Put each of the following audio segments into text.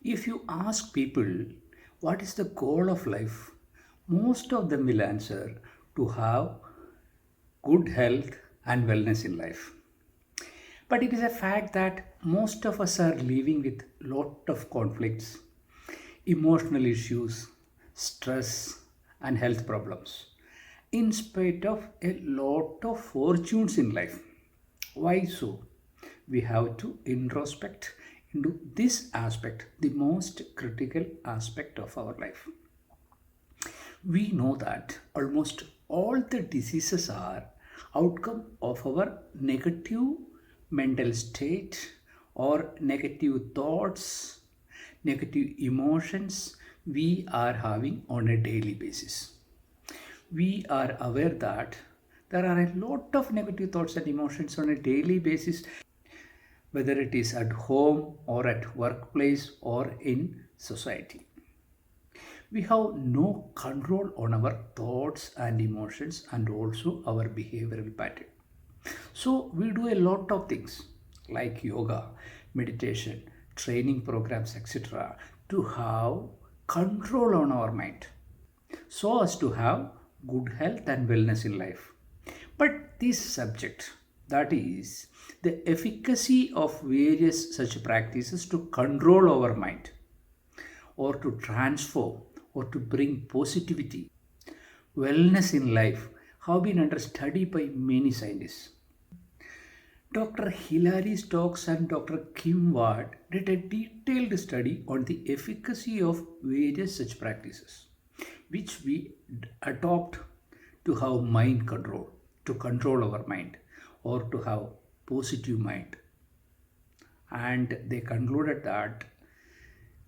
If you ask people what is the goal of life, most of them will answer to have good health and wellness in life. But it is a fact that most of us are living with lot of conflicts, emotional issues, stress and health problems in spite of a lot of fortunes in life. Why so? We have to introspect into this aspect, the most critical aspect of our life. We know that almost all the diseases are outcome of our negative mental state or negative thoughts, negative emotions we are having on a daily basis. We are aware that there are a lot of negative thoughts and emotions on a daily basis, whether it is at home or at workplace or in society. We have no control on our thoughts and emotions and also our behavioral pattern. So we do a lot of things like yoga, meditation, training programs, etc. to have control on our mind so as to have good health and wellness in life. But this subject, that is the efficacy of various such practices to control our mind or to transform or to bring positivity, wellness in life, have been under study by many scientists. Dr. Hilary Stokes and Dr. Kim Ward did a detailed study on the efficacy of various such practices, which we adopt to have mind control, to control our mind, or to have positive mind. And they concluded that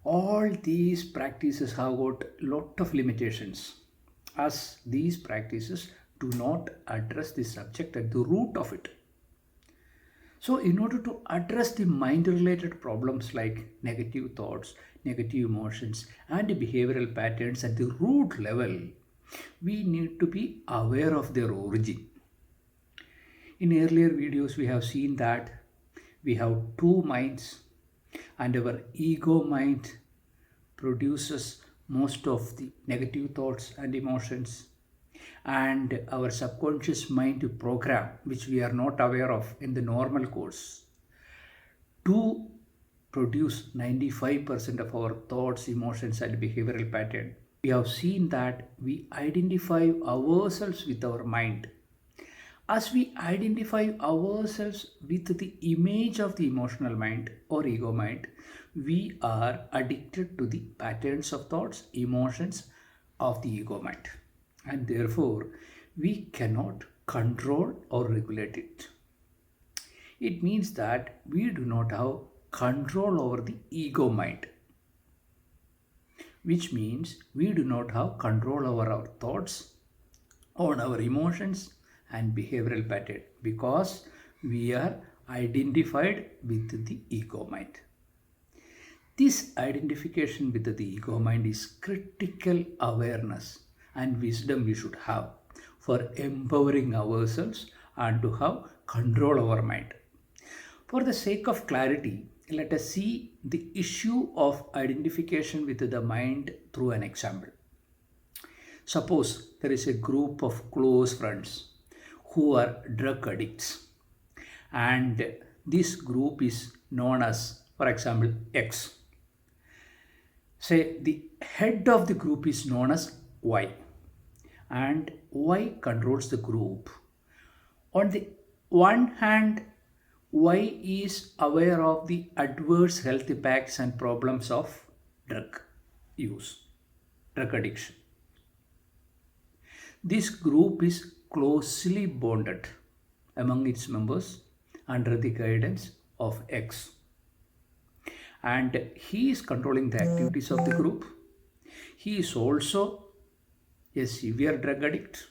all these practices have got lot of limitations, as these practices do not address the subject at the root of it. So, in order to address the mind related problems like negative thoughts, negative emotions, and behavioral patterns at the root level, we need to be aware of their origin. In earlier videos, we have seen that we have two minds, and our ego mind produces most of the negative thoughts and emotions, and our subconscious mind program, which we are not aware of in the normal course, to produce 95% of our thoughts, emotions, and behavioral pattern. We have seen that we identify ourselves with our mind. As we identify ourselves with the image of the emotional mind or ego mind, we are addicted to the patterns of thoughts, emotions of the ego mind. And therefore, we cannot control or regulate it. It means that we do not have control over the ego mind, which means we do not have control over our thoughts, on our emotions and behavioral pattern because we are identified with the ego mind. This identification with the ego mind is critical awareness and wisdom we should have for empowering ourselves and to have control over mind. For the sake of clarity, let us see the issue of identification with the mind through an example. Suppose there is a group of close friends who are drug addicts, and this group is known as, for example, X. Say the head of the group is known as Y, and Y controls the group. On the one hand, Y is aware of the adverse health impacts and problems of drug use, drug addiction. This group is closely bonded among its members under the guidance of X, and he is controlling the activities of the group. He is also a severe drug addict.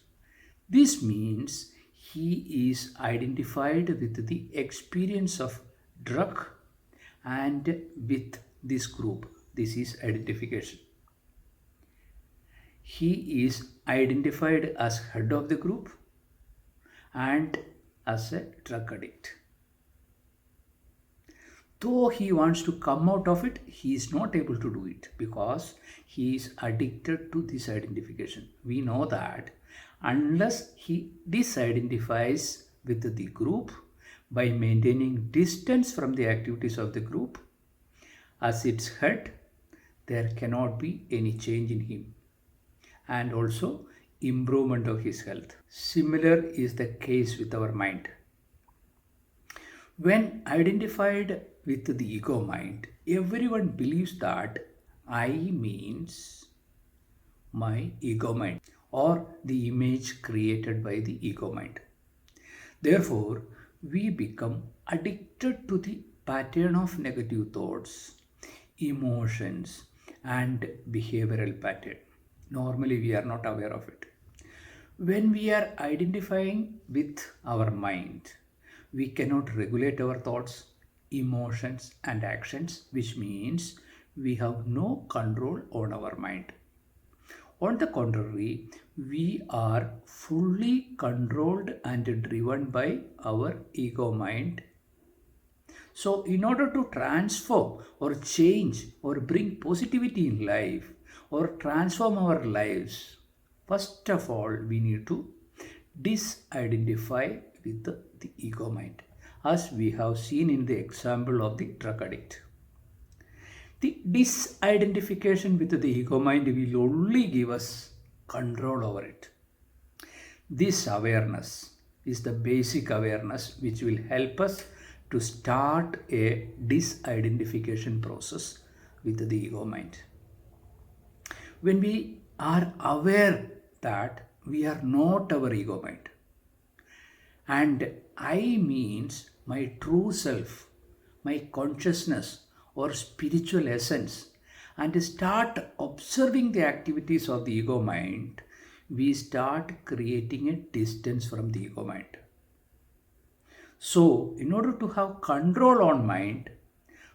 This means he is identified with the experience of drug and with this group. This is identification. He is identified as head of the group and as a drug addict. though he wants to come out of it, he is not able to do it because he is addicted to this identification. We know that unless he disidentifies with the group by maintaining distance from the activities of the group as its head, there cannot be any change in him and also improvement of his health. Similar is the case with our mind. When identified with the ego mind, everyone believes that I means my ego mind or the image created by the ego mind. Therefore, we become addicted to the pattern of negative thoughts, emotions, and behavioral pattern. Normally, we are not aware of it. When we are identifying with our mind, we cannot regulate our thoughts, emotions, and actions, which means we have no control on our mind. On the contrary, we are fully controlled and driven by our ego mind. So, in order to transform or change or bring positivity in life or transform our lives, first of all, we need to disidentify with the ego mind, as we have seen in the example of the drug addict. The disidentification with the ego mind will only give us control over it. This awareness is the basic awareness which will help us to start a disidentification process with the ego mind. When we are aware that we are not our ego mind, and I means my true self, my consciousness or spiritual essence, and start observing the activities of the ego mind, we start creating a distance from the ego mind. So, in order to have control on mind,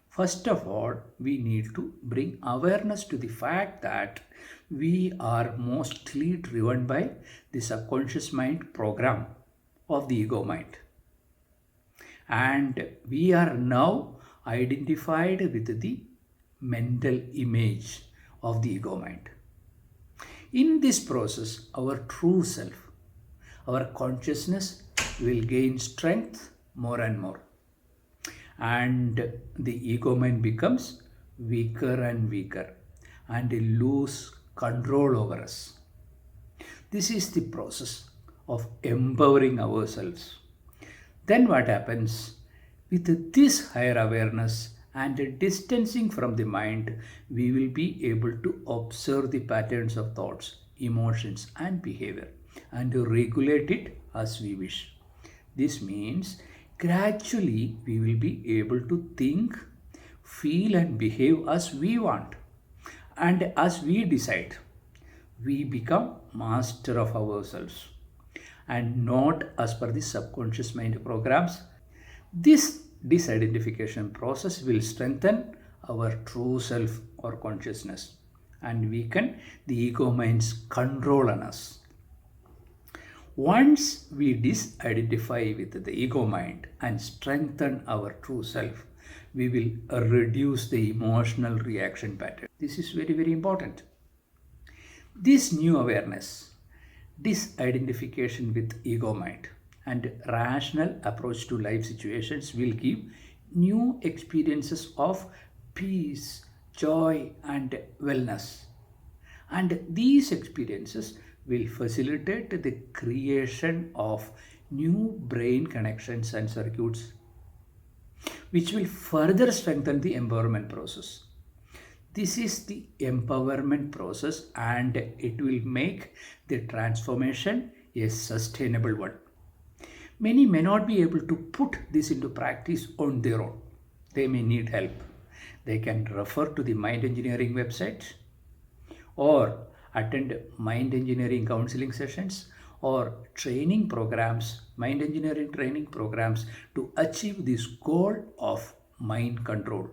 first of all, we need to bring awareness to the fact that we are mostly driven by the subconscious mind program of the ego mind. And we are now identified with the mental image of the ego mind. In this process, our true self, our consciousness will gain strength more and more. And the ego mind becomes weaker and weaker and lose control over us. This is the process of empowering ourselves. Then what happens? With this higher awareness and distancing from the mind, we will be able to observe the patterns of thoughts, emotions, and behavior and to regulate it as we wish. This means gradually we will be able to think, feel, and behave as we want and as we decide. We become master of ourselves and not as per the subconscious mind programs. This disidentification process will strengthen our true self or consciousness and weaken the ego mind's control on us. Once we disidentify with the ego mind and strengthen our true self, we will reduce the emotional reaction pattern. This is very, very important. This new awareness, disidentification with ego mind, and rational approach to life situations will give new experiences of peace, joy, and wellness. And these experiences will facilitate the creation of new brain connections and circuits, which will further strengthen the empowerment process. This is the empowerment process and it will make the transformation a sustainable one. Many may not be able to put this into practice on their own. They may need help. They can refer to the Mind Engineering website or attend Mind Engineering counseling sessions or training programs, Mind Engineering training programs to achieve this goal of mind control.